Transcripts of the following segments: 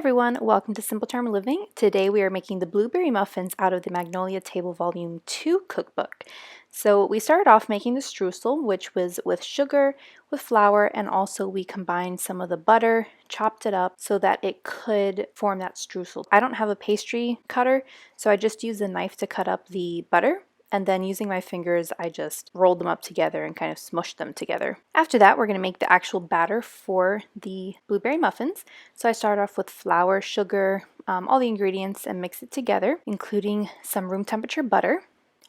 everyone, welcome to Simple Charm Living. Today we are making the blueberry muffins out of the Magnolia Table Volume 2 cookbook. So we started off making the streusel, which was with sugar, with flour, and also we combined some of the butter, chopped it up so that it could form that streusel. I don't have a pastry cutter, so I just used a knife to cut up the butter. And then using my fingers, I just rolled them up together and kind of smushed them together. After that, we're going to make the actual batter for the blueberry muffins. So I start off with flour, sugar, all the ingredients and mix it together, including some room temperature butter.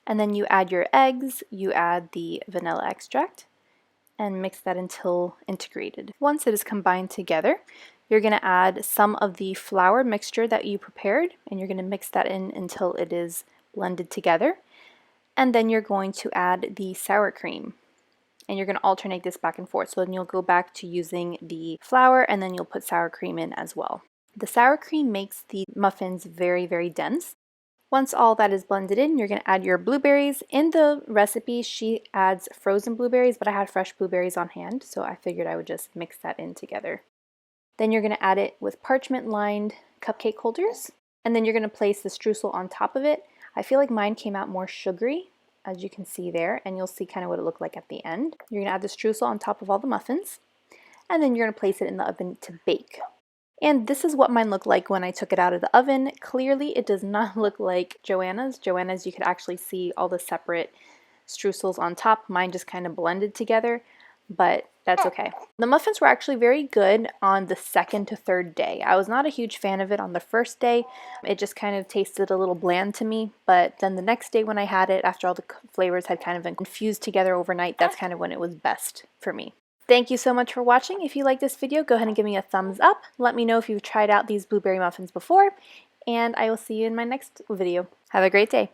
And then you add your eggs, you add the vanilla extract, and mix that until integrated. Once it is combined together, you're going to add some of the flour mixture that you prepared, and you're going to mix that in until it is blended together. And then you're going to add the sour cream, and you're going to alternate this back and forth. So then you'll go back to using the flour, and then you'll put sour cream in as well. The sour cream makes the muffins very, very dense. Once all that is blended in, you're going to add your blueberries. In the recipe, she adds frozen blueberries, but I had fresh blueberries on hand, so I figured I would just mix that in together. Then you're going to add it with parchment-lined cupcake holders, and then you're going to place the streusel on top of it. I feel like mine came out more sugary, as you can see there, and you'll see kind of what it looked like at the end. You're going to add the streusel on top of all the muffins, and then you're going to place it in the oven to bake. And this is what mine looked like when I took it out of the oven. Clearly, it does not look like Joanna's. Joanna's, you could actually see all the separate streusels on top. Mine just kind of blended together, but that's okay. The muffins were actually very good on the second to third day. I was not a huge fan of it on the first day. It just kind of tasted a little bland to me, but then the next day when I had it, after all the flavors had kind of been infused together overnight, that's kind of when it was best for me. Thank you so much for watching. If you like this video, go ahead and give me a thumbs up. Let me know if you've tried out these blueberry muffins before, and I will see you in my next video. Have a great day.